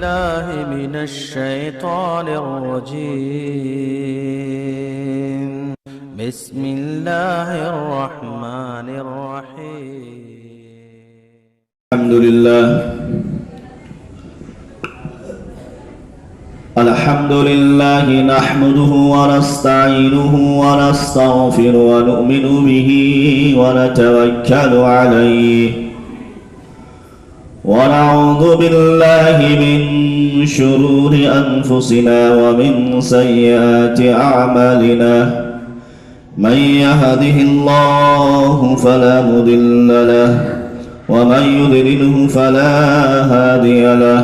بالله من الشيطان الرجيم. بسم الله الرحمن الرحيم. الحمد لله نحمده ونستعينه ونستغفره ونؤمن به ونتوكل عليه ونعوذ بالله من شرور أنفسنا ومن سيئات أعمالنا. من يهده الله فلا مضل له ومن يضلله فلا هادي له.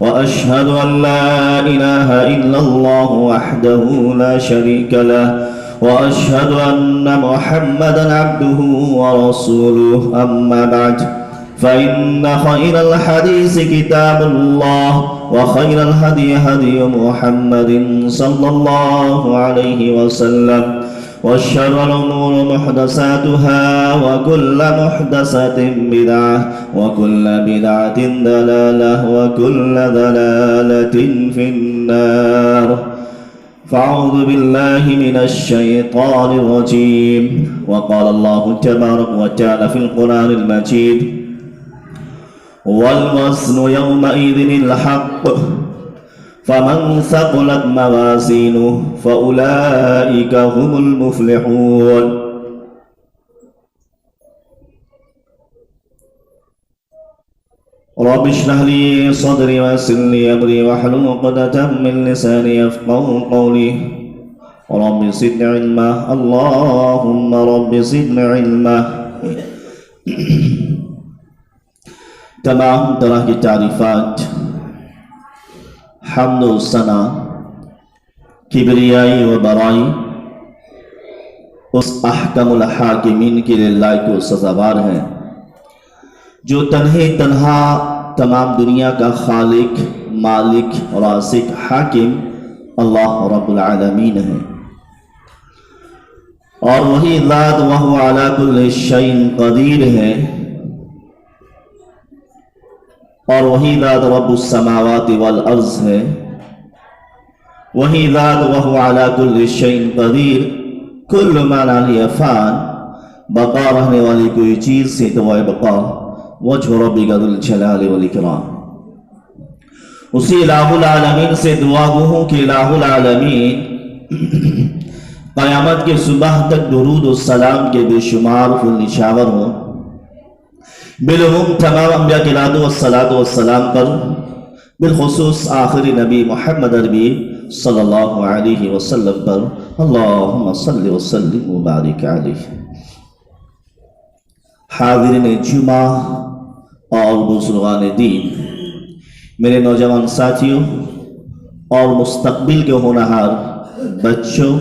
وأشهد أن لا إله إلا الله وحده لا شريك له وأشهد أن محمدا عبده ورسوله. أما بعد فإن خير الحديث كتاب الله وخير الهدي هدي محمد صلى الله عليه وسلم وشر الأمور محدثاتها وكل محدثة بدعة وكل بدعة ضلالة وكل ضلالة في النار. فأعوذ بالله من الشيطان الرجيم. وقال الله تبارك وتعالى في القرآن المجيد: والوزن يومئذ الحق فمن ثقلت موازينه فأولئك هم المفلحون. رب اشرح لي صدري ويسر لي أمري واحلل عقدة من لساني يفقهوا قولي. رب زدني علما. اللهم رب زدني علما. تمام طرح کی تعریفات، حمد و ثنا، کبریائی و برائی اس احکم الحاکمین کے لیے لائق و سزاوار ہیں جو تنہا تمام دنیا کا خالق، مالک، رازق، حاکم اللہ رب العالمین ہے، اور وہی ذات وہو علی کل شیء قدیر ہے، اور وہی ذات رب السماوات والارض ہے، وہی ذات وہو علی کل شیء قدیر. کل ما علیہ فان، بقا رہنے والی کوئی چیز سے تو وہ بقا. وجہ ربک ذو الجلال والاکرام. اسی الہ العالمین سے دعا گو ہوں کہ الہ العالمین قیامت کے صبح تک درود و سلام کے بے شمار پھول نشاور ہوں، بالعموم تمام انبیاء کی لعنت و الصلاۃ والسلام پر، بالخصوص آخری نبی محمد عربی صلی اللہ علیہ وسلم پر. اللہم صلی وسلم وبارک علیہ. حاضرین جمعہ اور بزرگان دین، میرے نوجوان ساتھیوں اور مستقبل کے ہونہار بچوں،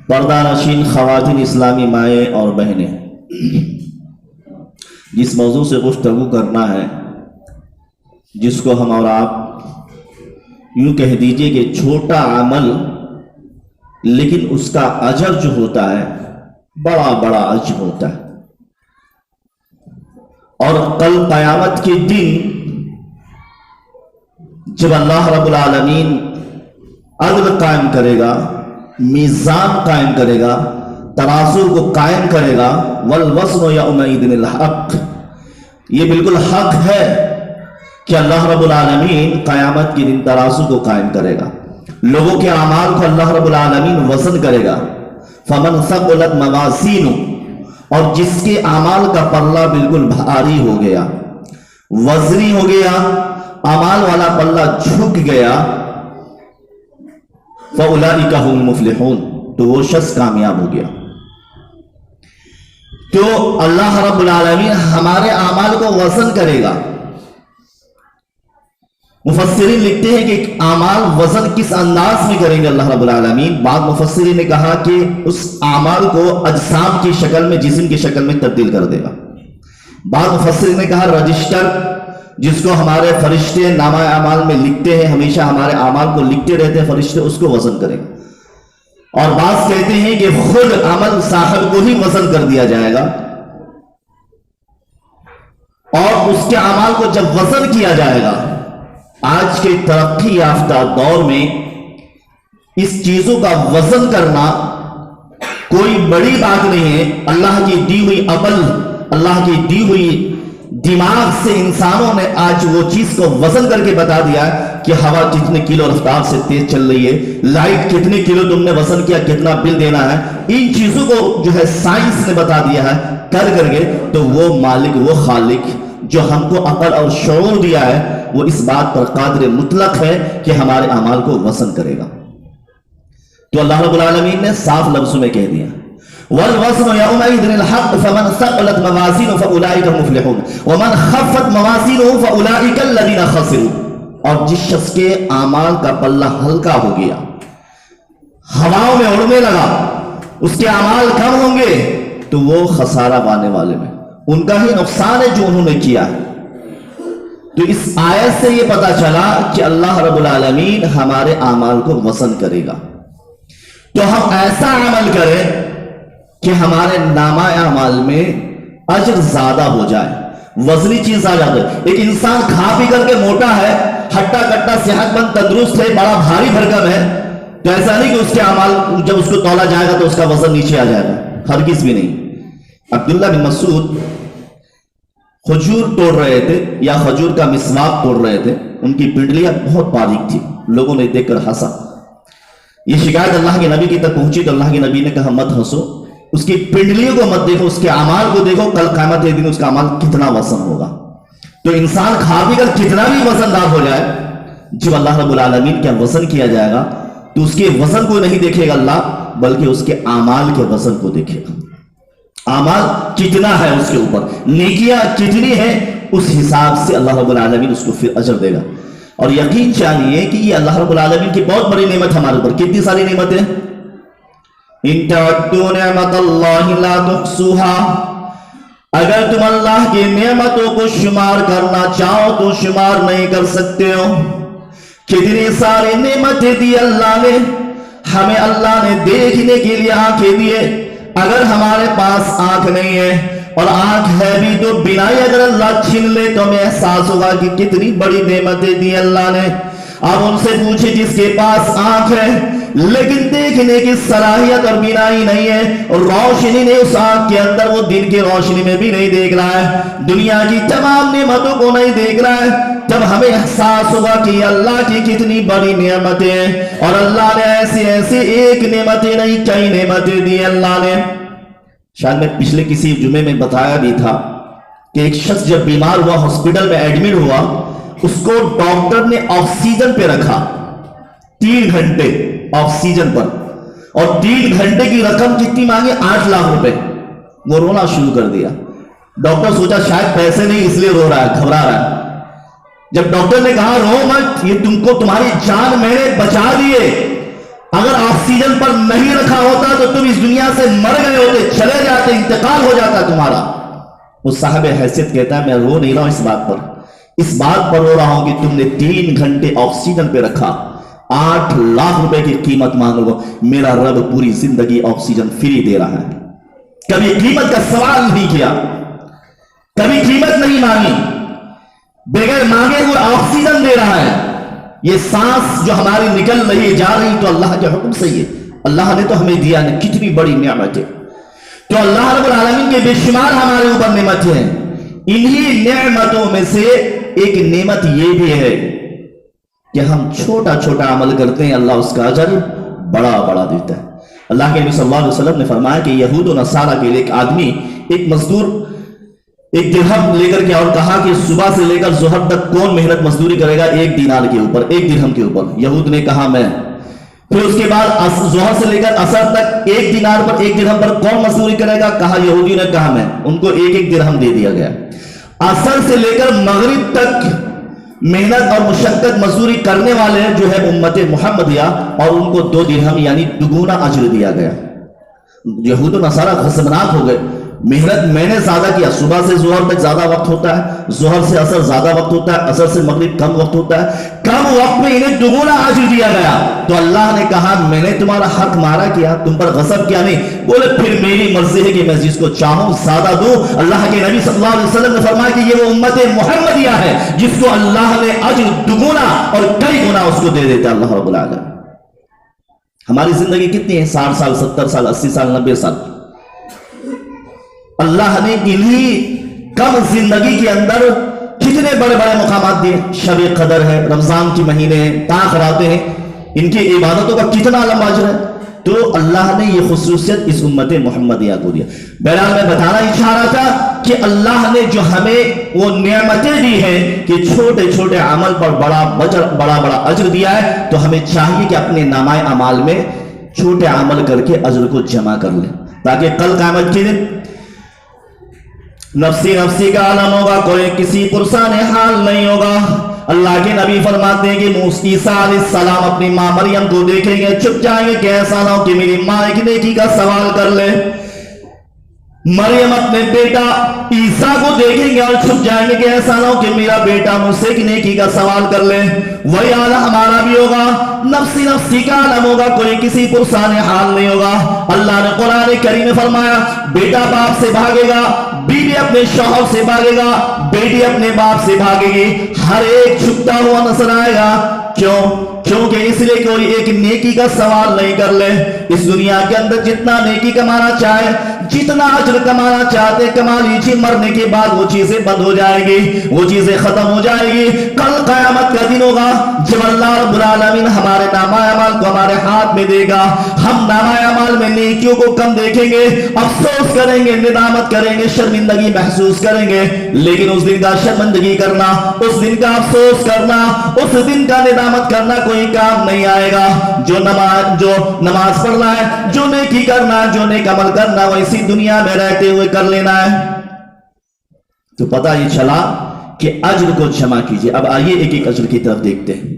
پردہ نشین خواتین، اسلامی مائیں اور بہنیں، جس موضوع سے گفتگو کرنا ہے، جس کو ہم اور آپ یوں کہہ دیجئے کہ چھوٹا عمل لیکن اس کا اجر جو ہوتا ہے بڑا بڑا اجر ہوتا ہے. اور کل قیامت کے دن جب اللہ رب العالمین عدل قائم کرے گا، میزان قائم کرے گا، ترازو کو قائم کرے گا، والوزن یومئذ الحق، یہ بالکل حق ہے کہ اللہ رب العالمین قیامت کے دن ترازو کو قائم کرے گا، لوگوں کے اعمال کو اللہ رب العالمین وزن کرے گا. فمن ثقلت موازینہ، اور جس کے اعمال کا پلہ بالکل بھاری ہو گیا، وزنی ہو گیا، اعمال والا پلہ جھک گیا، فاولئک هم المفلحون، تو وہ شخص کامیاب ہو گیا. تو اللہ رب العالمین ہمارے اعمال کو وزن کرے گا. مفسرین لکھتے ہیں کہ اعمال وزن کس انداز میں کریں گے اللہ رب العالمین. بعض مفسرین نے کہا کہ اس اعمال کو اجسام کی شکل میں، جسم کی شکل میں تبدیل کر دے گا. بعض مفسرین نے کہا رجسٹر، جس کو ہمارے فرشتے نامہ اعمال میں لکھتے ہیں، ہمیشہ ہمارے اعمال کو لکھتے رہتے ہیں فرشتے، اس کو وزن کریں گے. اور بعض کہتے ہیں کہ خود عمل صاحب کو ہی وزن کر دیا جائے گا، اور اس کے اعمال کو جب وزن کیا جائے گا آج کے ترقی یافتہ دور میں اس چیزوں کا وزن کرنا کوئی بڑی بات نہیں ہے. اللہ کی دی ہوئی عقل، اللہ کی دی ہوئی دماغ سے انسانوں نے آج وہ چیز کو وزن کر کے بتا دیا ہے کہ ہوا کتنے کلو رفتار سے تیز چل رہی ہے، لائٹ کتنے کلو تم نے وزن کیا، کتنا بل دینا ہے. ان چیزوں کو جو ہے سائنس نے بتا دیا ہے کر کے. تو وہ مالک، وہ خالق جو ہم کو عقل اور شعور دیا ہے، وہ اس بات پر قادر مطلق ہے کہ ہمارے اعمال کو وزن کرے گا. تو اللہ رب العالمین نے صاف لفظوں میں کہہ دیا وَالْوَزْنُ يَوْمَئِذٍ الْحَقُّ فَمَنْ ثَقُلَتْ مَوَازِينُهُ فَأُولَئِكَ هُمُ الْمُفْلِحُونَ وَمَنْ خَفَّتْ مَوَازِينُهُ فَأُولَئِكَ الَّذِينَ خَسِرُوا. اور جس شخص کے اعمال کا پلہ ہلکا ہو گیا، ہواؤں میں اڑنے لگا، اس کے اعمال کم ہوں گے، تو وہ خسارہ پانے والے میں ان کا ہی نقصان ہے جو انہوں نے کیا ہے. تو اس آیت سے یہ پتا چلا کہ اللہ رب العالمین ہمارے اعمال کو وزن کرے گا. تو ہم ایسا عمل کریں کہ ہمارے نامہ اعمال میں اجر زیادہ ہو جائے، وزنی چیز آ جاتا ہے. ایک انسان کھا پی کر کے موٹا ہے، ہٹا کٹا صحت مند تندرست ہے، بڑا بھاری بھرکم ہے، تو ایسا نہیں کہ اس کے اعمال جب اس کو تولا جائے گا تو اس کا وزن نیچے آ جائے گا، ہرگز بھی نہیں. عبداللہ بن مسعود کھجور توڑ رہے تھے یا کھجور کا مسواک توڑ رہے تھے، ان کی پنڈلیاں بہت باریک تھی. لوگوں نے دیکھ کر ہنسا. یہ شکایت اللہ کے نبی کی تک پہنچی تو اللہ کے نبی نے کہا مت ہنسو، اس کی پنڈلیوں کو مت دیکھو، اس کے اعمال کو دیکھو، کل قیامت کے دن اس کا اعمال کتنا وزن ہوگا. تو انسان کھا پی کر کتنا بھی وزن دار ہو جائے، جب اللہ رب العالمین کا وزن کیا جائے گا تو اس کے وزن کو نہیں دیکھے گا اللہ، بلکہ اس کے اعمال کے وزن کو دیکھے گا. اعمال کتنا ہے اس کے اوپر، نیکیاں کتنی ہیں، اس حساب سے اللہ رب العالمین اس کو پھر اجر دے گا. اور یقین چاہیے کہ یہ اللہ رب العالمین کی بہت بڑی نعمت ہمارے اوپر. کتنی ساری نعمتیں، ان تعدوا نعمت اللہ لا تحصوها، اگر تم اللہ کی نعمتوں کو شمار کرنا چاہو تو شمار نہیں کر سکتے ہو. کتنی ساری نعمتیں دی اللہ نے ہمیں. اللہ نے دیکھنے کے لیے آنکھیں دیے. اگر ہمارے پاس آنکھ نہیں ہے اور آنکھ ہے بھی تو بینائی اگر اللہ چھین لے تو ہمیں احساس ہوگا کہ کتنی بڑی نعمتیں دی اللہ نے. آپ ان سے پوچھیں جس کے پاس آنکھ ہے لیکن دیکھنے کی صلاحیت اور بینائی نہیں ہے اور روشنی نہیں اس آنکھ کے اندر، وہ دن کی روشنی میں بھی نہیں دیکھ رہا ہے، دنیا کی تمام نعمتوں کو نہیں دیکھ رہا ہے، تب ہمیں احساس ہوگا کہ یہ اللہ کی کتنی بڑی نعمتیں ہیں. اور اللہ نے ایسی ایک نعمتیں نہیں کئی نعمتیں دی اللہ نے. شاید میں پچھلے کسی جمعے میں بتایا بھی تھا کہ ایک شخص جب بیمار ہوا، ہاسپٹل میں ایڈمٹ ہوا، اس کو ڈاکٹر نے آکسیجن پہ رکھا 3 گھنٹے آکسیجن پر، اور 3 گھنٹے کی رقم کتنی مانگی؟ 8 لاکھ روپے. وہ رونا شروع کر دیا. ڈاکٹر سوچا شاید پیسے نہیں اس لیے رو رہا ہے، گھبرا رہا ہے. جب ڈاکٹر نے کہا رو مت، یہ تم کو تمہاری جان میں نے بچا دیے، اگر آکسیجن پر نہیں رکھا ہوتا تو تم اس دنیا سے مر گئے ہوتے، چلے جاتے، انتقال ہو جاتا تمہارا. وہ صاحب حیثیت کہتا ہے میں رو نہیں رہا ہوں، اس بات پر رو رہا ہوں کہ تم نے 3 گھنٹے آکسیجن پہ رکھا، 8 لاکھ روپے کی قیمت مانگ لو. میرا رب پوری زندگی آکسیجن فری دے رہا ہے، کبھی قیمت کا سوال نہیں کیا، کبھی قیمت نہیں مانگی، بغیر مانگے ہوئے آکسیجن دے رہا ہے. یہ سانس جو ہماری نکل رہی جا رہی تو اللہ کے حکم سے ہی ہے، اللہ نے تو ہمیں دیا ہے. کتنی بڑی نعمت ہے. تو اللہ رب العالمین کے بے شمار ہمارے اوپر نعمتیں ہیں. انہی نعمتوں میں سے ایک نعمت یہ بھی ہے کہ ہم چھوٹا چھوٹا عمل کرتے ہیں، اللہ اس کا اجر بڑا بڑا دیتا ہے. اللہ کے نبی صلی اللہ علیہ وسلم نے فرمایا کہ یہود و نصارہ کے لیے ایک آدمی، ایک مزدور 1 درہم لے کر کے، اور کہا کہ صبح سے لے کر ظہر تک کون محنت مزدوری کرے گا 1 دینار کے اوپر، 1 درہم کے اوپر؟ یہود نے کہا میں. پھر اس کے بعد ظہر سے لے کر عصر تک 1 دینار پر 1 درہم پر کون مزدوری کرے گا؟ کہا یہودی نے کہا میں. ان کو 1 درہم دے دیا گیا. عصر سے لے کر مغرب تک محنت اور مشقت مزدوری کرنے والے جو ہے امت محمدیہ، اور ان کو 2 درہم یعنی دگنا اجر دیا گیا. یہود و نصارہ غضبناک ہو گئے. محنت میں نے زیادہ کیا, صبح سے ظہر تک زیادہ وقت ہوتا ہے, ظہر سے عصر زیادہ وقت ہوتا ہے, عصر سے مغرب کم وقت ہوتا ہے, کم وقت میں انہیں دگنا اجر دیا گیا. تو اللہ نے کہا میں نے تمہارا حق مارا کیا, تم پر غصب کیا نہیں؟ بولے پھر میری مرضی ہے کہ میں جس کو چاہوں زیادہ دوں. اللہ کے نبی صلی اللہ علیہ وسلم نے فرمایا کہ یہ وہ امت محمدیہ ہے جس کو اللہ نے اجر دگنا اور کئی گنا اس کو دے دیتا اللہ رب العالمین. ہماری زندگی کتنی ہے؟ 60 سال, 70 سال, 80 سال, 90 سال. اللہ نے انہی کم زندگی کے اندر کتنے بڑے بڑے مقامات دیے. شب قدر ہے, رمضان کے مہینے ہیں, طاق راتیں ہیں, ان کی عبادتوں کا کتنا لمبا اجر ہے. تو اللہ نے یہ خصوصیت اس امت محمدیہ کو دیا. بہرحال میں بتانا ہی چاہ رہا تھا کہ اللہ نے جو ہمیں وہ نعمتیں دی ہیں کہ چھوٹے چھوٹے عمل پر بڑا اجر دیا ہے, تو ہمیں چاہیے کہ اپنے نامۂ اعمال میں چھوٹے عمل کر کے اجر کو جمع کر لیں, تاکہ کل قیامت کے دن نفسی نفسی کا عالم ہوگا, کوئی کسی پرسان حال نہیں ہوگا. اللہ کے نبی فرماتے ہیں کہ عیسیٰ علیہ السلام اپنی ماں مریم کو دیکھیں گے, چھپ جائیں گے کہ ایسا نہ ہو کہ میری ماں ایک نیکی کا سوال کر لے. مریم اپنے بیٹا عیسیٰ کو دیکھیں گے اور چھپ جائیں گے کہ ایسا نہ ہو کہ میرا بیٹا مجھ سے ایک نیکی کا سوال کر لے. وہی عالم ہمارا بھی ہوگا, نفسی نفسی کا عالم ہوگا, کوئی کسی پرسان حال نہیں ہوگا. اللہ نے قرآن کریم میں فرمایا بیٹا باپ سے بھاگے گا, بیوی اپنے شوہر سے بھاگے گا, بیٹی اپنے باپ سے بھاگے گی, ہر ایک چھپتا ہوا نظر آئے گا. کیوں؟ کیونکہ اس لیے کوئی ایک نیکی کا سوال نہیں کر لے. اس دنیا کے اندر جتنا نیکی کمانا چاہے, جتنا اجر کمانا چاہتے کما لیجیے, مرنے کے بعد وہ چیزیں بند ہو جائیں گی, وہ چیزیں ختم ہو جائیں گی. کل قیامت کا دن ہوگا جب اللہ رب العالمین ہمارے نامۂ اعمال کو ہمارے ہاتھ میں دے گا. ہم نامۂ اعمال میں نیکیوں کو کم دیکھیں گے, افسوس کریں گے, ندامت کریں گے, شرمندگی محسوس کریں گے. لیکن اس دن کا شرمندگی کرنا, اس دن کا افسوس کرنا, اس دن کا ندامت کرنا کوئی کام نہیں آئے گا. جو نماز پڑھنا ہے, جو نیکی کرنا ہے, جو نیک عمل کرنا وہ اسی دنیا میں رہتے ہوئے کر لینا ہے. تو پتہ یہ چلا کہ اجر کو جمع کیجئے. اب آئیے ایک ایک اجر کی طرف دیکھتے ہیں.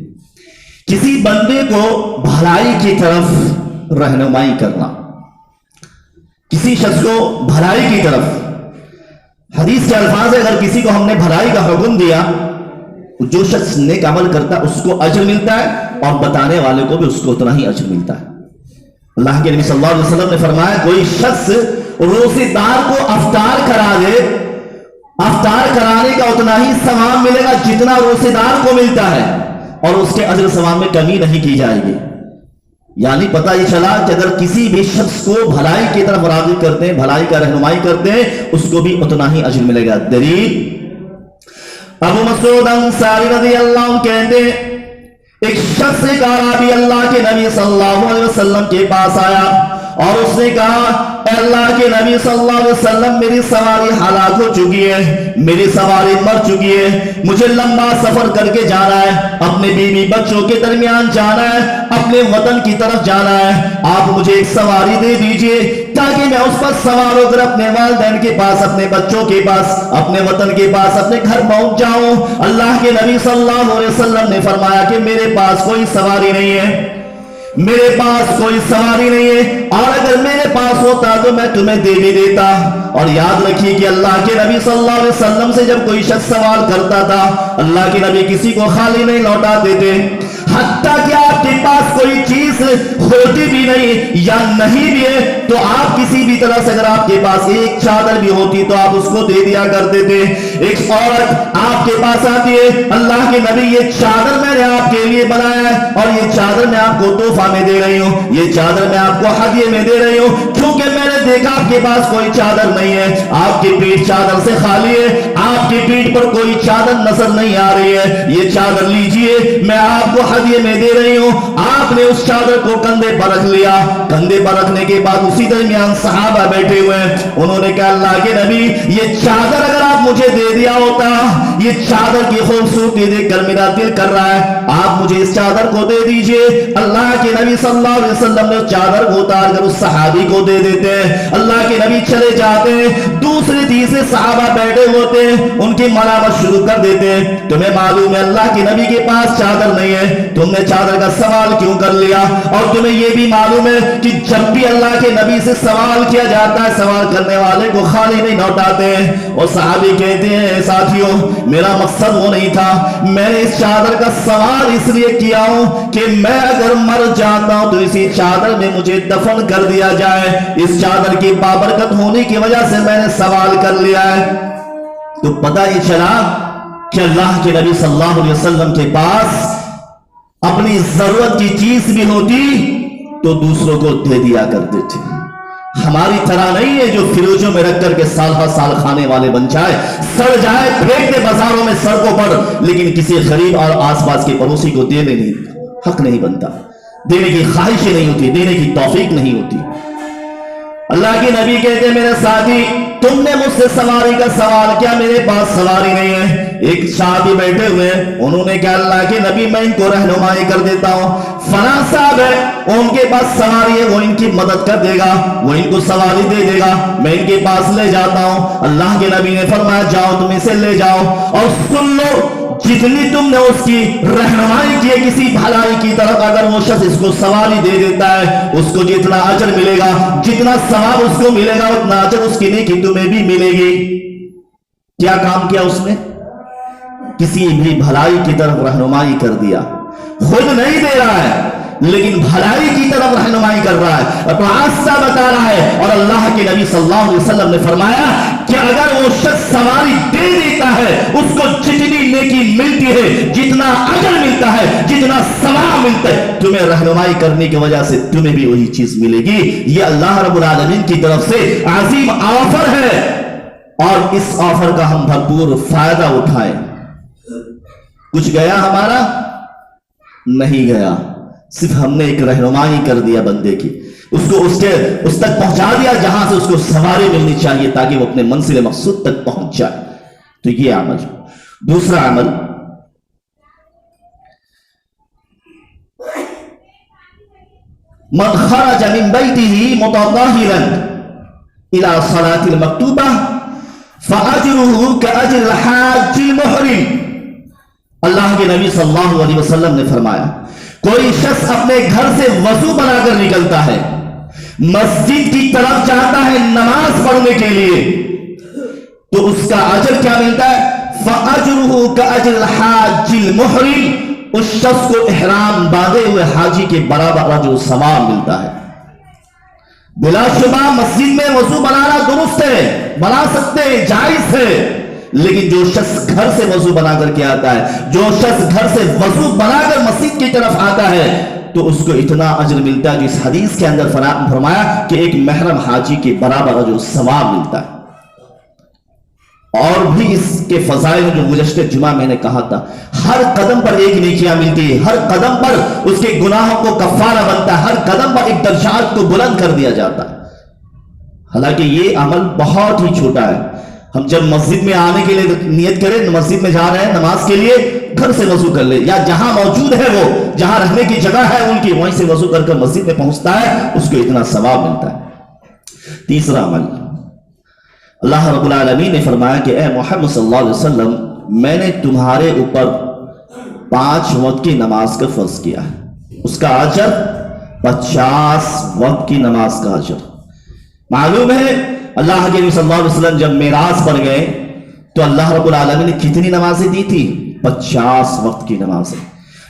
کسی بندے کو بھلائی کی طرف رہنمائی کرنا, کسی شخص کو بھلائی کی طرف, حدیث کے الفاظ ہے اگر کسی کو ہم نے بھلائی کا حکم دیا, جو شخص نیک عمل کرتا ہے اس کو اجر ملتا ہے, اور بتانے والے کو بھی اس کو اتنا ہی اجر ملتا ہے. اللہ کے نبی صلی اللہ علیہ وسلم نے فرمایا کوئی شخص روزے دار کو افطار کرا دے, افطار کرانے کا اتنا ہی ثواب ملے گا جتنا روزے دار کو ملتا ہے, اور اس کے اجر ثواب میں کمی نہیں کی جائے گی. یعنی پتہ یہ چلا کہ اگر کسی بھی شخص کو بھلائی کی طرف راغب کرتے ہیں, بھلائی کا رہنمائی کرتے ہیں, اس کو بھی اتنا ہی اجر ملے گا. دلیل ابو مسعود انصاری رضی اللہ عنہ کہتے ہیں ایک شخص ایک اعرابی اللہ کے نبی صلی اللہ علیہ وسلم کے پاس آیا اور اس نے کہا اے اللہ کے نبی صلی اللہ علیہ وسلم میری سواری ہلاک ہو چکی ہے, میری سواری مر چکی ہے, مجھے لمبا سفر کر کے جانا ہے, اپنے بیوی بچوں کے درمیان جانا ہے, اپنے وطن کی طرف جانا ہے, آپ مجھے ایک سواری دے دیجئے تاکہ میں اس پر سوار ہو کر اپنے والدین کے پاس, اپنے بچوں کے پاس, اپنے وطن کے پاس, اپنے گھر پہنچ جاؤں. اللہ کے نبی صلی اللہ علیہ وسلم نے فرمایا کہ میرے پاس کوئی سواری نہیں ہے, میرے پاس کوئی سواری نہیں ہے, اور اگر میرے پاس ہوتا تو میں تمہیں دے بھی دیتا. اور یاد رکھیے کہ اللہ کے نبی صلی اللہ علیہ وسلم سے جب کوئی شخص سوال کرتا تھا, اللہ کے نبی کسی کو خالی نہیں لوٹاتے تھے. حتیٰ کہ آپ کے پاس کوئی چیز ہوتی بھی نہیں یا نہیں بھی ہے تو آپ کسی بھی طرح سے اگر آپ کے پاس ایک چادر بھی ہوتی تو آپ اس کو دے دیا کرتے تھے. ایک عورت آپ کے پاس آتی ہے, اللہ کے نبی یہ چادر میں نے آپ کے لیے بنایا ہے اور یہ چادر میں آپ کو تحفہ میں دے رہی ہوں, یہ چادر میں آپ کو ہدیے میں دے رہی ہوں کیونکہ میں نے دیکھا آپ کے پاس کوئی چادر نہیں ہے, آپ کی پیٹھ چادر سے خالی ہے, آپ کی پیٹھ پر کوئی چادر نظر نہیں آ رہی ہے, یہ چادر لیجئے میں آپ کو ہدیے میں دے رہی ہوں. آپ نے اس چادر کو کندھے پر رکھ لیا. کندھے پر رکھنے کے بعد اسی درمیان صحابہ بیٹھے ہوئے, انہوں نے کہا اللہ کے نبی یہ چادر اگر آپ مجھے دے دیا ہوتا, یہ چادر کی خوبصورتی دیکھ کر میرا دل کر رہا ہے, آپ مجھے اس چادر کو دے دیجئے. اللہ کے نبی صلی اللہ علیہ وسلم نے چادر کو اتار کر اس صحابی کو دے دیتے ہیں. اللہ کے نبی چلے جاتے ہیں، دوسرے تیسرے صحابہ بیٹھے ہوتے ہیں، ان کی ملامت شروع کر دیتے ہیں، تمہیں معلوم ہے اللہ کے نبی کے پاس چادر نہیں ہے، تم نے چادر کا سوال کیوں کر لیا؟ اور تمہیں یہ بھی معلوم ہے کہ جب بھی اللہ کے نبی سے سوال کیا جاتا ہے، سوال کرنے والے کو خالی نہیں لوٹاتے ہیں۔ اور صحابی کہتے ہیں ساتھیوں میرا مقصد وہ نہیں تھا، میں نے اس چادر کا سوال اس لیے کیا ہوں کہ میں اگر مر جاتا ہوں تو اسی چادر میں مجھے دفن کر دیا جائے، اس چادر کی بابرکت ہونے کی وجہ سے میں نے سوال کر لیا ہے۔ تو پتہ یہ چلا کہ اللہ کے نبی صلی اللہ علیہ وسلم کے پاس اپنی ضرورت کی چیز بھی ہوتی تو دوسروں کو دے دیا کرتے تھے۔ ہماری طرح نہیں ہے جو فریجوں میں رکھ کر کے سال ہر سال کھانے والے بن جائے، سڑ جائے، پھینک دے بازاروں میں سڑکوں پر، لیکن کسی غریب اور آس پاس کے پڑوسی کو دینے نہیں، حق نہیں بنتا، دینے کی خواہش نہیں ہوتی، دینے کی توفیق نہیں ہوتی۔ اللہ کے نبی کہتے ہیں میرے ساتھی تم نے مجھ سے سواری کا سوال کیا، میرے پاس سواری نہیں ہے۔ ایک صحابی بیٹھے ہوئے، انہوں نے کہا اللہ کے نبی میں ان کو رہنمائی کر دیتا ہوں، فلاں صاحب ہے ان کے پاس سواری ہے، وہ ان کی مدد کر دے گا، وہ ان کو سواری دے دے گا، میں ان کے پاس لے جاتا ہوں۔ اللہ کے نبی نے فرمایا جاؤ تم اسے لے جاؤ اور سن لو جتنی تم نے اس کی رہنمائی کی کسی بھلائی کی طرف، اگر وہ شخص اس کو سواری دے دیتا ہے اس کو جتنا اجر ملے گا، جتنا ثواب اس کو ملے گا اتنا اجر اس کی نیکی تمہیں بھی ملے گی۔ کیا کام کیا اس نے؟ کسی بھی بھلائی کی طرف رہنمائی کر دیا، خود نہیں دے رہا ہے لیکن بھلائی کی طرف رہنمائی کر رہا ہے، راستہ بتا رہا ہے۔ اور اللہ کے نبی صلی اللہ علیہ وسلم نے فرمایا کہ اگر وہ شخص سواری دے دیتا ہے اس کو جتنی نیکی ملتی ہے، جتنا اجر ملتا ہے، جتنا ثواب ملتا ہے، تمہیں رہنمائی کرنے کی وجہ سے تمہیں بھی وہی چیز ملے گی۔ یہ اللہ رب العالمین کی طرف سے عظیم آفر ہے اور اس آفر کا ہم بھرپور فائدہ اٹھائیں۔ کچھ گیا ہمارا؟ نہیں گیا، صرف ہم نے ایک رہنمائی کر دیا بندے کی، اس کو اس تک پہنچا دیا جہاں سے اس کو سواری ملنی چاہیے تاکہ وہ اپنے منزل مقصود تک پہنچ جائے۔ تو یہ عمل۔ دوسرا عمل، من خرج من بیتہ متطہرا الى الصلاۃ المکتوبہ فاجرہ کاجر الحاج المحرم۔ اللہ کے نبی صلی اللہ علیہ وسلم نے فرمایا کوئی شخص اپنے گھر سے وضو بنا کر نکلتا ہے، مسجد کی طرف جاتا ہے نماز پڑھنے کے لیے، تو اس کا اجر کیا ملتا ہے؟ فَأَجْرُهُ كَأَجْرِ الْحَاجِّ الْمُحْرِمِ، اس شخص کو احرام باندھے ہوئے حاجی کے برابر اجر و ثواب ملتا ہے۔ بلا شبہ مسجد میں وضو بنانا درست ہے، بنا سکتے ہیں، جائز ہے، لیکن جو شخص گھر سے وضو بنا کر کے آتا ہے، جو شخص گھر سے وضو بنا کر مسجد کی طرف آتا ہے، تو اس کو اتنا اجر ملتا ہے جو اس حدیث کے اندر فرمایا کہ ایک محرم حاجی کے برابر اجر و ثواب ملتا ہے۔ اور بھی اس کے فضائل جو گزشتہ جمعہ میں نے کہا تھا، ہر قدم پر ایک نیکیاں ملتی ہے، ہر قدم پر اس کے گناہوں کو کفارہ بنتا ہے، ہر قدم پر ایک درجات کو بلند کر دیا جاتا ہے۔ حالانکہ یہ عمل بہت ہی چھوٹا ہے۔ ہم جب مسجد میں آنے کے لیے نیت کریں، مسجد میں جا رہے ہیں نماز کے لیے، گھر سے وضو کر لے، یا جہاں موجود ہے وہ جہاں رہنے کی جگہ ہے ان کی، وہیں سے وضو کر کر مسجد میں پہنچتا ہے، اس کو اتنا ثواب ملتا ہے۔ تیسرا عمل، اللہ رب العالمین نے فرمایا کہ اے محمد صلی اللہ علیہ وسلم میں نے تمہارے اوپر 5 وقت کی نماز کا فرض کیا ہے، اس کا اجر 50 وقت کی نماز کا اجر۔ معلوم ہے اللہ کے نبی صلی اللہ علیہ وسلم جب معراج پر گئے تو اللہ رب العالمین نے کتنی نمازیں دی تھی؟ 50 وقت کی نمازیں۔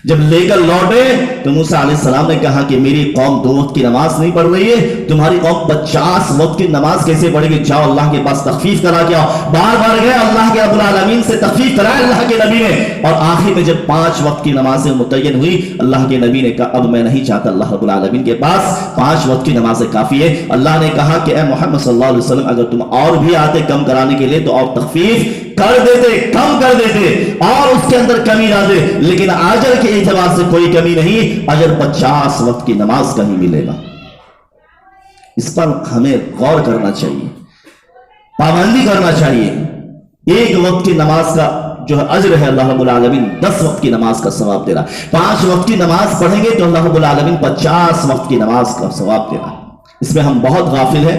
جب لے کر لوٹے تو موسیٰ علیہ السلام نے کہا کہ میری قوم 2 وقت کی نماز نہیں پڑھ رہی ہے، تمہاری قوم 50 وقت کی نماز کیسے پڑھے گی؟ جاؤ اللہ کے پاس تخفیف کرا کے آؤ۔ بار بار گئے، اللہ کے رب العالمین سے تخفیف کرائے اللہ کے نبی نے، اور آخر میں جب 5 وقت کی نمازیں متعین ہوئی، اللہ کے نبی نے کہا اب میں نہیں چاہتا، اللہ رب العالمین کے پاس 5 وقت کی نمازیں کافی ہے۔ اللہ نے کہا کہ اے محمد صلی اللہ علیہ وسلم اگر تم اور بھی آتے کم کرانے کے لیے تو اور تخفیف کر دیتے، کم کر دیتے اور اس کے اندر کمی نہ دے، لیکن اجر کے اعتبار سے کوئی کمی نہیں، اجر 50 وقت کی نماز کا ہی ملے گا۔ اس پر ہمیں غور کرنا چاہیے، پابندی کرنا چاہیے۔ 1 وقت کی نماز کا جو اجر ہے اللہ رب العالمین 10 وقت کی نماز کا ثواب دے رہا ہے۔ 5 وقت کی نماز پڑھیں گے تو اللہ رب العالمین 50 وقت کی نماز کا ثواب دے رہا ہے۔ اس میں ہم بہت غافل ہیں،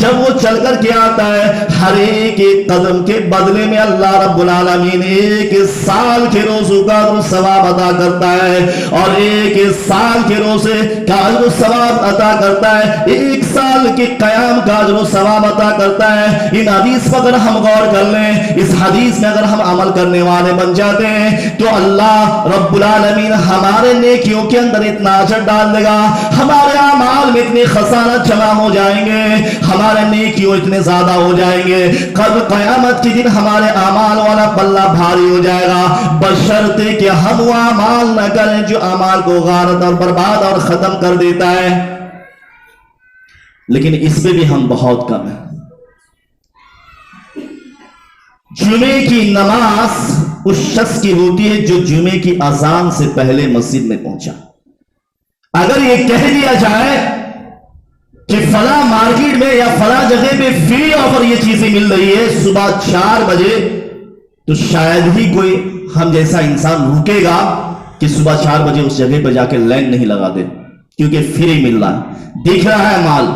جب وہ چل کر کے آتا ہے ہر ایک قدم کے بدلے میں اللہ رب العالمین 1 سال کے روزوں کا اجر و ثواب عطا کرتا ہے، اور 1 سال کے روزے کا اجر و ثواب عطا کرتا ہے، 1 سال کے قیام کا اجر و ثواب عطا کرتا ہے۔ ان حدیث پر اگر ہم غور کر لیں، اس حدیث میں اگر ہم عمل کرنے والے بن جاتے ہیں تو اللہ رب العالمین ہمارے نیکیوں کے اندر اتنا اجر ڈال دے گا، ہمارے اعمال میں اتنے خسارت جمع ہو جائیں گے، ہمارے نیکیوں اتنے زیادہ ہو جائیں گے، قبل قیامت کے دن ہمارے اعمال والا پلہ بھاری ہو جائے گا، بشرطے کہ ہم وہ اعمال نہ کریں جو اعمال کو غارت اور برباد اور ختم کر دیتا ہے۔ لیکن اس میں بھی ہم بہت کم ہیں۔ جمعے کی نماز اس شخص کی ہوتی ہے جو جمعے کی اذان سے پہلے مسجد میں پہنچا۔ اگر یہ کہہ دیا جائے کہ فلاں مارکیٹ میں یا فلاں جگہ پہ فری آفر یہ چیزیں مل رہی ہے صبح 4 بجے، تو شاید ہی کوئی ہم جیسا انسان رکے گا کہ صبح 4 بجے اس جگہ پہ جا کے لائن نہیں لگا دے، کیونکہ فری مل رہا ہے، دیکھ رہا ہے مال۔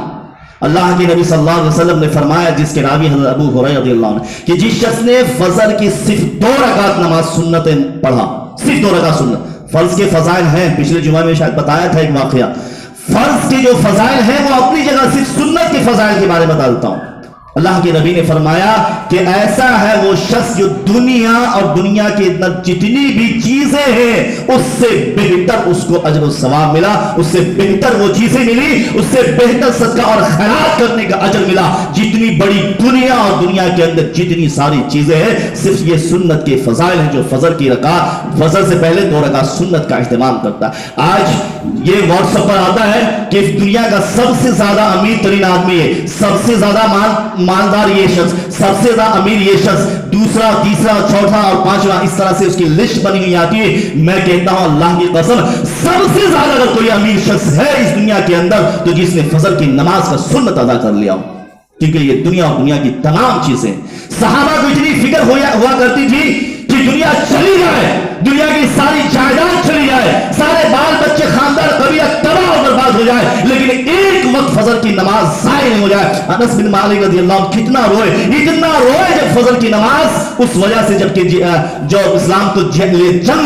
اللہ کے نبی صلی اللہ علیہ وسلم نے فرمایا، جس کے راوی حضرت ابو ہریرہ رضی اللہ عنہ، کہ جس شخص نے فجر کی صرف 2 رکعت نماز سنتیں پڑھا، صرف 2 رکعت سنت، فرض کے فضائل ہیں، پچھلے جمعہ میں شاید بتایا تھا ایک واقعہ، فرض کے جو فضائل ہیں وہ اپنی جگہ، صرف سنت کے فضائل کے بارے میں بتا دیتا ہوں۔ اللہ کے نبی نے فرمایا کہ ایسا ہے وہ شخص جو دنیا اور دنیا کے اندر جتنی بھی چیزیں ہیں اس سے بہتر اس کو اجر و ثواب ملا، اس سے بہتر وہ چیزیں ملی، اس سے بہتر صدقہ اور خیرات کرنے کا اجر ملا۔ جتنی بڑی دنیا اور دنیا کے اندر جتنی ساری چیزیں ہیں، صرف یہ سنت کے فضائل ہیں جو فجر کی رکعت، فجر سے پہلے 2 رکعت سنت کا اہتمام کرتا ہے۔ آج یہ واٹس ایپ پر آتا ہے کہ دنیا کا سب سے زیادہ امیر ترین آدمی ہے، سب سے زیادہ مالدار یہ شخص، سب سے زیادہ امیر یہ شخص، دوسرا، تیسرا، چوتھا اور 5واں، اس طرح سے اس کی لسٹ بنی ہوئی آتی ہے۔ میں کہتا ہوں اللہ کی قسم، سب سے زیادہ اگر کوئی امیر شخص ہے اس دنیا کے اندر تو جس نے فجر کی نماز کا سنت ادا کر لیا ہو، کیونکہ یہ دنیا اور دنیا کی تمام چیزیں، صحابہ کو اتنی فکر ہوا کرتی تھی کہ دنیا چلی جائے، دنیا کی ساری جائیداد چلی جائے، سارے بال بچے، خاندان، قبیلہ تباہ اور برباد ہو جائے، لیکن ایک وقت فجر کی نماز ضائع نہیں ہو جائے۔ انس بن مالک رضی اللہ عنہ کتنا روئے، اتنا روئے جب فجر کی نماز، اس وجہ سے جبکہ جو اسلام کو جنگ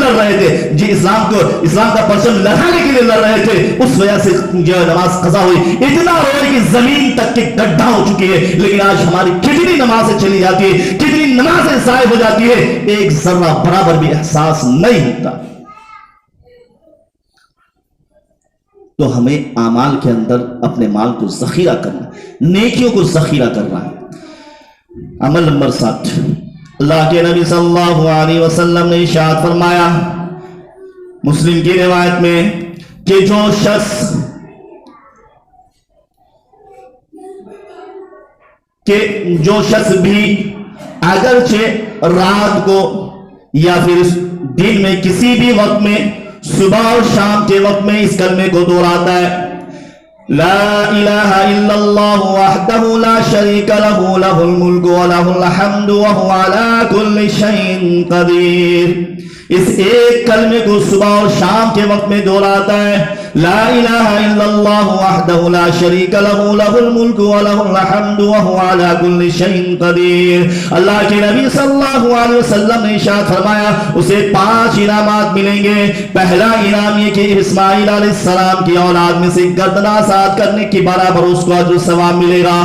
لڑ رہے تھے، اسلام کا پرچم لہرانے کے لیے لڑ رہے تھے، اس وجہ سے جو نماز قضا ہوئی، اتنا روئے کہ زمین تک کے گڈھا ہو چکی ہے۔ لیکن آج ہماری کتنی نمازیں چلی جاتی ہے، کتنی نمازیں ضائع ہو جاتی ہے، ایک ذرہ برابر بھی احساس نہیں ہوتا۔ تو ہمیں اعمال کے اندر اپنے مال کو ذخیرہ کرنا، نیکیوں کو ذخیرہ کرنا ہے۔ عمل نمبر 7، اللہ کے نبی صلی اللہ علیہ وسلم نے ارشاد فرمایا مسلم کی روایت میں کہ جو شخص بھی اگرچہ رات کو یا پھر دن میں کسی بھی وقت میں، صبح اور شام کے وقت میں اس کلمے کو دہراتا ہے، لا الہ الا اللہ وحدہ لا شریک لہ لہ الملک ولہ الحمد وہو علی کل شیء قدیر، اس ایک کلمے کو صبح اور شام کے وقت میں دہراتا ہے، لا الہ الا اللہ وحدہ لا شریک لہ لہ الملک ولہ الحمد وہو علی کل شیء قدیر۔ اللہ کے نبی صلی اللہ علیہ وسلم نے ارشاد فرمایا اسے 5 انعامات ملیں گے۔ پہلا انعام یہ کہ اسماعیل علیہ السلام کی اولاد میں سے گردن آزاد کرنے کے برابر اس کو اجر و ثواب ملے گا،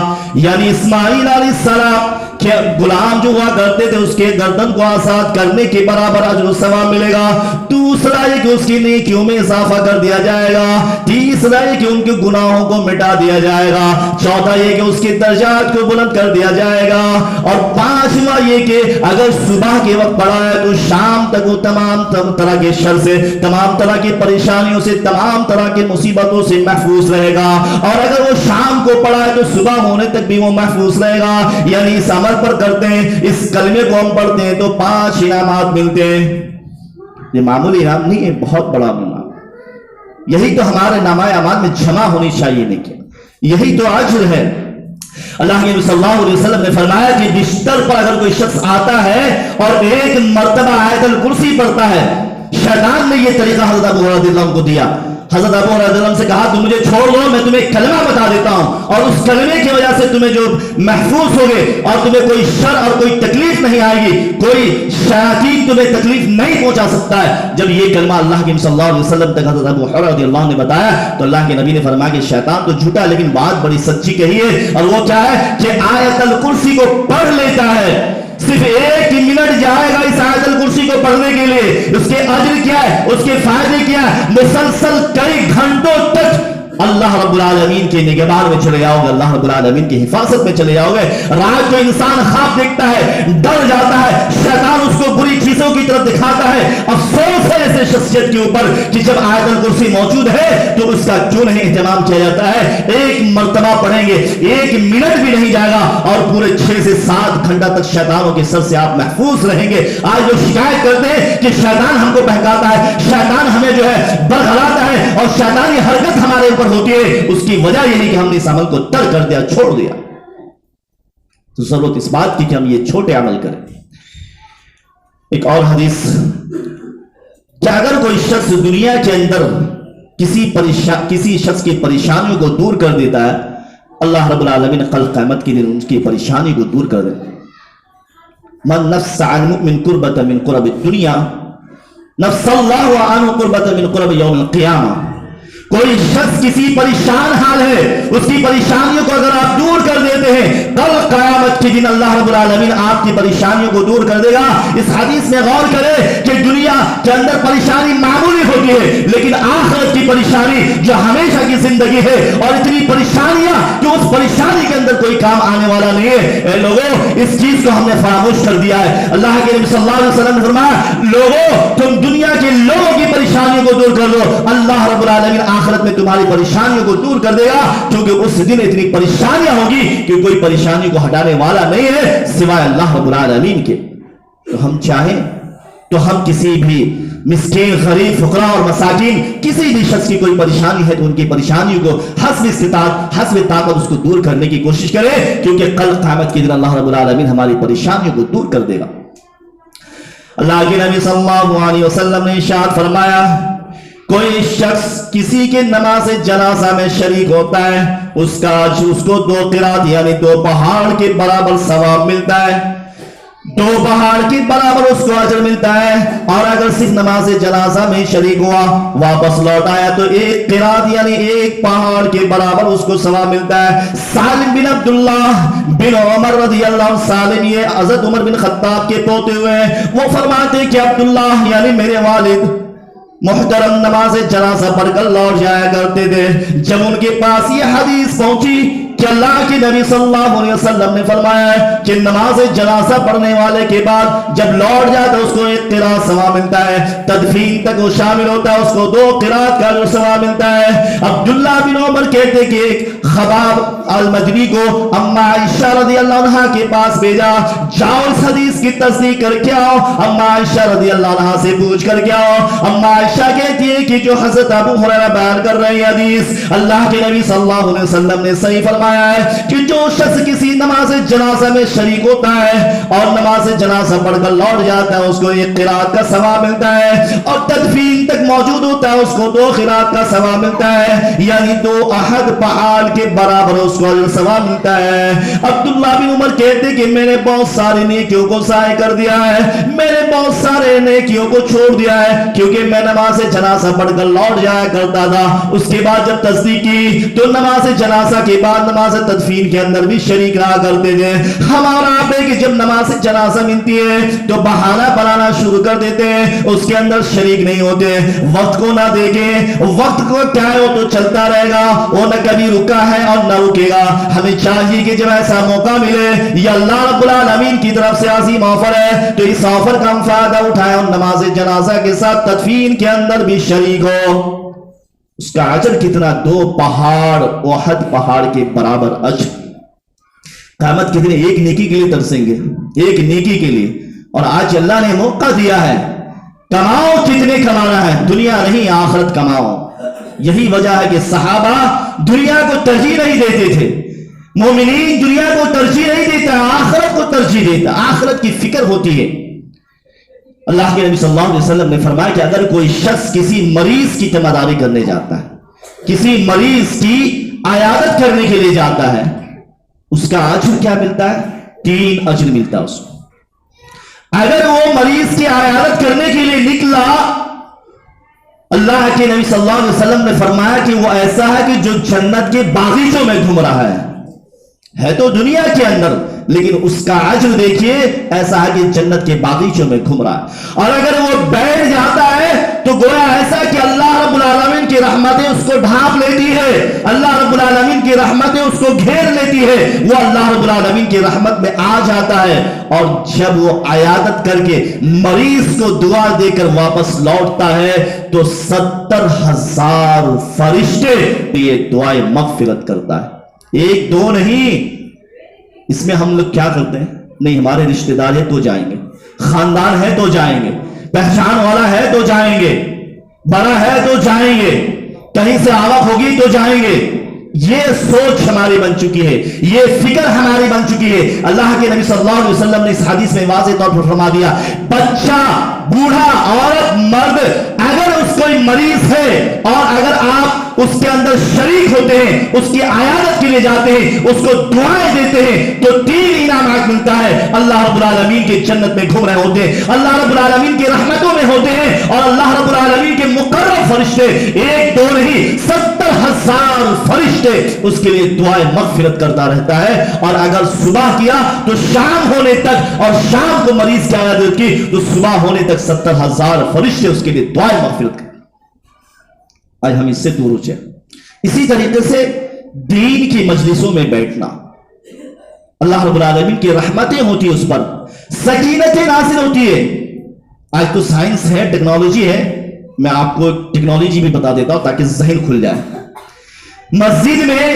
یعنی اسماعیل علیہ السلام کہ غلام جو ہوا کرتے تھے اس کے گردن کو آزاد کرنے کے برابر اجر و ثواب ملے گا۔ دوسرا یہ کہ اس کی نیکیوں میں اضافہ کر دیا جائے گا۔ تیسرا یہ کہ ان کے گناہوں کو مٹا دیا جائے گا۔ چوتھا یہ کہ اس کے درجات کو بلند کر دیا جائے گا۔ اور 5واں یہ کہ اگر صبح کے وقت پڑھا ہے تو شام تک وہ تمام طرح کے شر سے، تمام طرح کی پریشانیوں سے، تمام طرح کی مصیبتوں سے محفوظ رہے گا، اور اگر وہ شام کو پڑھا ہے تو صبح ہونے تک بھی وہ محفوظ رہے گا۔ یعنی اس عمل پر کرتے ہیں، اس کلمے کو ہم پڑھتے ہیں تو 5 انعامات ملتے ہیں۔ یہ معمولی انعام نہیں ہے، بہت بڑا انعام۔ یہی تو ہمارے نامہ اعمال میں جمع ہونی چاہیے، نہیں یہی تو اجر ہے۔ اللہ کے نبی صلی اللہ علیہ وسلم نے فرمایا کہ بستر پر اگر کوئی شخص آتا ہے اور 1 مرتبہ آیت الکرسی پڑھتا ہے، شیطان نے یہ طریقہ حضرت ابو ہریرہ رضی اللہ عنہ کو دیا، حضرت ابو ہریرہ سے کہا تم مجھے چھوڑ دو، میں تمہیں کلمہ بتا دیتا ہوں، اور اس کلمے کی وجہ سے تمہیں جو محفوظ ہوگے اور تمہیں کوئی شر اور کوئی تکلیف نہیں آئے گی، کوئی شیاطین تمہیں تکلیف نہیں پہنچا سکتا ہے۔ جب یہ کلمہ اللہ کے صلی اللہ علیہ وسلم تک حضرت ابو ہریرہ رضی اللہ عنہ نے بتایا تو اللہ کے نبی نے فرمایا کہ شیطان تو جھوٹا ہے لیکن بات بڑی سچی کہی ہے، اور وہ کیا ہے کہ آیت الکرسی کو پڑھ لیتا ہے، صرف 1 منٹ جائے گا اس آیت الکرسی کو پڑھنے کے لیے، اس کے اجر کیا ہے، اس کے فائدے کیا ہے، مسلسل کئی گھنٹوں تک اللہ رب العالمین کے نگہبان میں چلے جاؤ گے، اللہ رب العالمین کی حفاظت میں چلے جاؤ گے۔ رات کو انسان خواب دیکھتا ہے، ڈر جاتا ہے، شیطان اس کو بری چیزوں کی طرف دکھاتا ہے۔ افسوس ہے ایسے شخصیت کے اوپر کہ جب آیت الکرسی موجود ہے تو اس کا کیوں نہیں اہتمام کیا جاتا ہے۔ 1 مرتبہ پڑھیں گے، 1 منٹ بھی نہیں جائے گا اور پورے 6 سے 7 گھنٹہ تک شیطانوں کے سر سے آپ محفوظ رہیں گے۔ آج جو شکایت کرتے ہیں کہ شیطان ہم کو بہکاتا ہے، شیطان ہمیں جو ہے برگلاتا ہے اور شیطانی حرکت ہمارے اوپر ہوتی ہے، اس کی وجہ یہ نہیں کہ ہم نے اس عمل کو ترک کر دیا، چھوڑ دیا۔ تو ضرورت اس بات کی کہ ہم یہ چھوٹے عمل کریں۔ ایک اور حدیث کہ اگر کوئی شخص دنیا کے اندر کسی شخص کی پریشانیوں کو دور کر دیتا ہے، اللہ رب العالمین کل قیامت کے دن ان کی پریشانی کو دور کر دیتا ہے۔ من نفس عن مؤمن قربۃ من قرب الدنیا نفس اللہ عنہ قربۃ من قرب یوم القیامہ۔ کوئی شخص کسی پریشان حال ہے، اس کی پریشانیوں کو اگر آپ دور کر دیتے ہیں، کل قیامت کے دن اللہ رب العالمین آپ کی پریشانیوں کو دور کر دے گا۔ اس حدیث میں غور کرے کہ دنیا کے اندر پریشانی معمولی ہوتی ہے، لیکن آخرت کی پریشانی جو ہمیشہ کی زندگی ہے، اور اتنی پریشانیاں کہ اس پریشانی کے اندر کوئی کام آنے والا نہیں ہے۔ اے لوگوں، اس چیز کو ہم نے فراموش کر دیا ہے۔ اللہ کے نبی صلی اللہ علیہ وسلم نے فرمایا، لوگوں تم دنیا کے لوگوں کی پریشانیوں کو دور کر دو، اللہ رب العالمین آخرت میں تمہاری پریشانیوں کو دور کر دے گا، کیونکہ اس دن اتنی پریشانیاں ہوگی کہ کوئی پریشانی کو ہٹانے والا نہیں ہے سوائے اللہ رب العالمین کے۔ تو ہم چاہیں تو ہم کسی بھی مسکین، غریب، فقراء اور مساکین، کسی بھی شخص کی کوئی پریشانی ہے تو ان کی پریشانیوں کو حسب استطاعت، حسب طاقت اس کو دور کرنے کی کوشش کریں، کیونکہ کل قیامت کے دن اللہ رب العالمین ہماری پریشانیوں کو دور کر دے گا۔ اللہ کے نبی صلی اللہ علیہ وسلم نے ارشاد فرمایا، کوئی شخص کسی کے نماز جنازہ میں شریک ہوتا ہے، اس کو 2 قرات یعنی 2 پہاڑ کے برابر ثواب ملتا ہے، 2 پہاڑ کے برابر اس کو اجر ملتا ہے۔ اور اگر صرف نماز جنازہ میں شریک ہوا، واپس لوٹ آیا تو 1 قرات یعنی 1 پہاڑ کے برابر اس کو ثواب ملتا ہے۔ سالم بن عبداللہ بن عمر رضی اللہ عنہ، سالم یہ حضرت عمر بن خطاب کے پوتے ہوئے ہیں، وہ فرماتے کہ عبداللہ یعنی میرے والد محترم نماز جنازہ پڑھ کر لوٹ جایا کرتے تھے۔ جب ان کے پاس یہ حدیث پہنچی کہ اللہ کے نبی صلی اللہ علیہ وسلم نے فرمایا ہے کہ نماز جنازہ پڑھنے والے کے بعد جب لوٹ جاتا ہے اس کو 1 قرات ثواب ملتا ہے، تدفین تک وہ شامل ہوتا ہے اس کو 2 قرات کا ثواب ملتا ہے۔ عبداللہ بن عمر کہتے کہ خباب المدنی کو اما عائشہ رضی اللہ عنہ کے پاس بھیجا، جاؤ اس حدیث کی تصدیق کر کے آؤ، اما عائشہ رضی اللہ عنہ سے پوچھ کر کے آؤ۔ اما عائشہ کہتی ہے کہ جو حضرت ابو ہریرہ بیان کر رہے ہیں حدیث، اللہ کے نبی صلی اللہ علیہ وسلم نے صحیح فرمایا ہے کہ جو شخص کسی نماز جنازہ میں شریک ہوتا ہے اور نماز جنازہ پڑھ کر لوٹ جاتا ہے اس کو 1 قرات کا ثواب ملتا ہے، اور تدفین تک موجود ہوتا ہے اس کو 2 قرات کا ثواب ملتا ہے، یعنی 2 احد پہاڑ کے برابر اس کو ثواب ملتا ہے۔ عبداللہ بن عمر کہتے کہ میں نے بہت سارے نیکیوں کو ضائع کر دیا ہے، میں نے بہت سارے نیکیوں کو چھوڑ دیا ہے، کیونکہ میں نماز جنازہ پڑھ کر لوٹ جایا کرتا تھا۔ اس کے بعد جب تصدیق کی تو نماز جنازہ کے بعد نماز تدفین کے اندر بھی شریک رہا کرتے تھے۔ ہمارا آپ ہے کہ جب نماز جنازہ ملتی ہے تو بہانہ بنانا شروع کر دیتے ہیں، اس کے اندر شریک نہیں ہوتے، وقت کو نہ دیکھیں، وقت کو کیا ہے وہ تو چلتا رہے گا، وہ نہ کبھی رکا ہے اور نہ رکے گا۔ ہمیں چاہیے کہ جب ایسا موقع ملے، یہ اللہ رب العالمین کی طرف سے عظیم آفر ہے، تو اس آفر کا ہم فائدہ اٹھائیں اور نماز جنازہ کے ساتھ تدفین کے اندر بھی شریک ہو۔ اس کا اجر کتنا؟ 2 پہاڑ، احد پہاڑ کے برابر اجر۔ قیامت کے دن 1 نیکی کے لیے ترسیں گے، 1 نیکی کے لیے۔ اور آج اللہ نے موقع دیا ہے، کماؤ کتنے کمانا ہے، دنیا نہیں آخرت کماؤ۔ یہی وجہ ہے کہ صحابہ دنیا کو ترجیح نہیں دیتے تھے، مومنین دنیا کو ترجیح نہیں دیتا، آخرت کو ترجیح دیتا، آخرت کی فکر ہوتی ہے۔ اللہ کے نبی صلی اللہ علیہ وسلم نے فرمایا کہ اگر کوئی شخص کسی مریض کی تیمارداری کرنے جاتا ہے, کسی مریض کی عیادت کرنے کے لیے جاتا ہے, اس کا اجر کیا ملتا ہے؟ 3 اجر ملتا ہے اس کو. اگر وہ مریض کی عیادت کرنے کے لیے نکلا, اللہ کے نبی صلی اللہ علیہ وسلم نے فرمایا کہ وہ ایسا ہے کہ جو جنت کے باغیچوں میں گھوم رہا ہے تو دنیا کے اندر, لیکن اس کا اجر دیکھیے ایسا ہے کہ جنت کے باغیچوں میں گھوم رہا ہے. اور اگر وہ بیٹھ جاتا ہے تو گویا ایسا کہ اللہ رب العالمین کی رحمتیں اس کو ڈھانپ لیتی ہے, اللہ رب العالمین کی رحمتیں اس کو گھیر لیتی ہے, وہ اللہ رب العالمین کی رحمت میں آ جاتا ہے. اور جب وہ عیادت کر کے مریض کو دعا دے کر واپس لوٹتا ہے تو 70,000 فرشتے یہ دعائیں مغفرت کرتا ہے. 1-2 نہیں. اس میں ہم لوگ کیا کرتے ہیں؟ نہیں, ہمارے رشتہ دار ہے تو جائیں گے, خاندان ہے تو جائیں گے, پہچان والا ہے تو جائیں گے, بڑا ہے تو جائیں گے, کہیں سے آوق ہوگی تو جائیں گے. یہ سوچ ہماری بن چکی ہے, یہ فکر ہماری بن چکی ہے. اللہ کے نبی صلی اللہ علیہ وسلم نے اس حدیث میں واضح طور پر فرما دیا, بچہ, بوڑھا, عورت, مرد, اگر اس کوئی مریض ہے اور اگر آپ اس کے اندر شریک ہوتے ہیں, اس کی عیادت کے لیے جاتے ہیں, اس کو دعائیں دیتے ہیں, تو 3 انعامات ملتا ہے. اللہ رب العالمین کے جنت میں گھوم رہے ہوتے ہیں, اللہ رب العالمین کی رحمتوں میں ہوتے ہیں, اور اللہ رب العالمین کے مقرب فرشتے 1-2 نہیں 70,000 فرشتے اس کے لیے دعائیں مغفرت کرتا رہتا ہے. اور اگر صبح کیا تو شام ہونے تک, اور شام کو مریض کی عیادت کی تو صبح ہونے تک 70,000 فرشتے اس کے لیے دعائیں مغفرت کرتے. آج ہم اس سے دور ہو جائیں. اسی طریقے سے دین کی مجلسوں میں بیٹھنا, اللہ رب العالمین کی رحمتیں ہوتی ہیں, اس پر سکینتیں نازل ہوتی ہے. آج تو سائنس ہے, ٹیکنالوجی ہے, میں آپ کو ٹیکنالوجی بھی بتا دیتا ہوں تاکہ ذہن کھل جائے. مسجد میں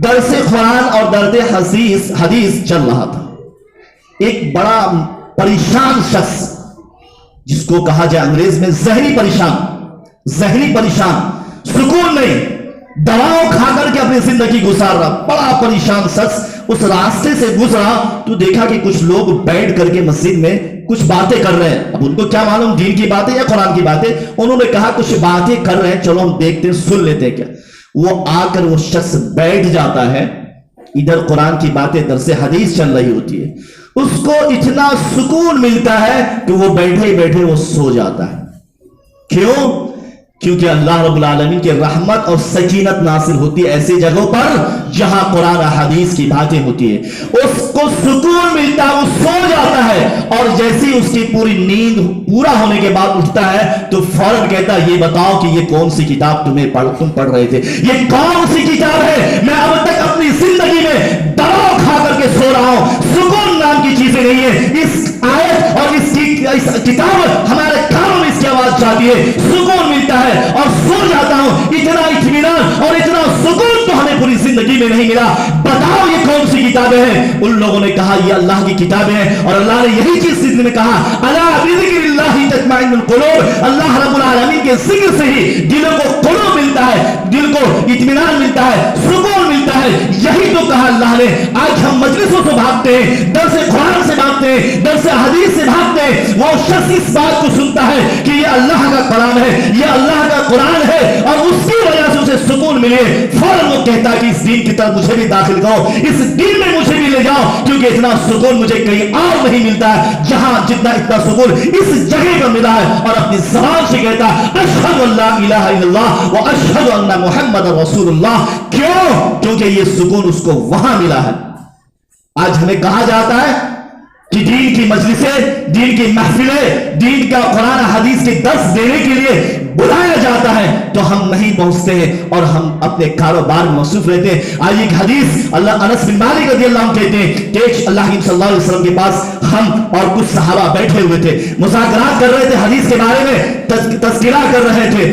درس قرآن اور درس حدیث چل رہا تھا. ایک بڑا پریشان شخص, جس کو کہا جائے انگریز میں ذہنی پریشان, سکون نہیں, دواؤں کھا کر کے اپنی زندگی گزار رہا, بڑا پریشان شخص اس راستے سے گزرا تو دیکھا کہ کچھ لوگ بیٹھ کر کے مسجد میں کچھ باتیں کر رہے ہیں. اب ان کو کیا معلوم دین کی باتیں یا قرآن کی باتیں, انہوں نے کہا کچھ باتیں کر رہے ہیں, چلو ہم دیکھتے ہیں, سن لیتے ہیں کیا. وہ آ کر وہ شخص بیٹھ جاتا ہے, ادھر قرآن کی باتیں درس حدیث چل رہی ہوتی ہے, اس کو اتنا سکون ملتا ہے کہ وہ بیٹھے ہی بیٹھے وہ سو جاتا ہے. کیوں؟ کیونکہ اللہ رب العالمین کی رحمت اور سکینت ناصل ہوتی ہے ایسی جگہوں پر جہاں قرآن حدیث کی باتیں ہوتی ہے. اس کو سکون ملتا ہے, وہ سو جاتا ہے, اور جیسی اس کی پوری نیند پورا ہونے کے بعد اٹھتا ہے تو فوراً کہتا ہے یہ بتاؤ کہ یہ کون سی کتاب تم پڑھ رہے تھے, یہ کون سی کتاب ہے, میں اب تک اپنی زندگی میں دوا کھا کر کے سو رہا ہوں, سکون نام کی چیزیں نہیں ہے. اس آیت اور اس کتاب ہمارے کانوں میں اس کی آواز جاتی ہے, سکون ملتا ہے اور سو جاتا ہوں. اتنا اطمینان اور اتنا سکون تو ہمیں پوری زندگی میں نہیں ملا. بتاؤ یہ کون سی کتابیں ہیں؟ ان لوگوں نے کہا یہ اللہ کی کتابیں ہیں, اور اللہ نے یہی چیز سلسلے میں کہا الا بذکر اللہ تطمئن القلوب, اللہ رب العالمین کے ذکر سے ہی دلوں کو قلوب ملتا ہے, دل کو اطمینان ملتا ہے, سکون ملتا ہے. یہی تو کہا اللہ نے. آج ہم مجلسوں سے بھاگتے ہیں, درس قرآن سے بھاگتے ہیں, درس حدیث سے بھاگتے ہیں. وہ شخص اس بات کو سنتا ہے کہ یہ اللہ کا کلام ہے, یہ اللہ کا قرآن ہے, اور اس کی وجہ سے اسے سکون ملے, فوراً وہ کہتا ہے کہ اس دین کی طرف مجھے بھی داخل کرو, اس دین میں مجھے بھی لے جاؤ, کیونکہ اتنا سکون مجھے کہیں اور نہیں ملتا ہے جہاں جتنا اتنا سکون اس جگہ پر ملا ہے. اور اپنی زبان سے کہتا ہے اشہد ان لا الہ الا اللہ و اشہد ان محمد رسول اللہ. کیوں؟ کیونکہ یہ سکون اس کو وہاں ملا ہے. آج ہمیں کہا جاتا ہے کہ دین کی مجلسیں, دین کی محفلیں, دین کا قرآن حدیث کے درس دینے کے لیے بلایا جاتا ہے, تو ہم نہیں پہنچتے ہیں اور ہم اپنے کاروبار میں مصروف رہتے ہیں. آج ایک حدیث اللہ انس بن مالک رضی اللہ عنہ کہتے ہیں کہ اللہ صلی اللہ علیہ وسلم کے پاس ہم اور کچھ صحابہ بیٹھے ہوئے تھے, مذاکرات کر رہے تھے, حدیث کے بارے میں تذکرہ کر رہے تھے.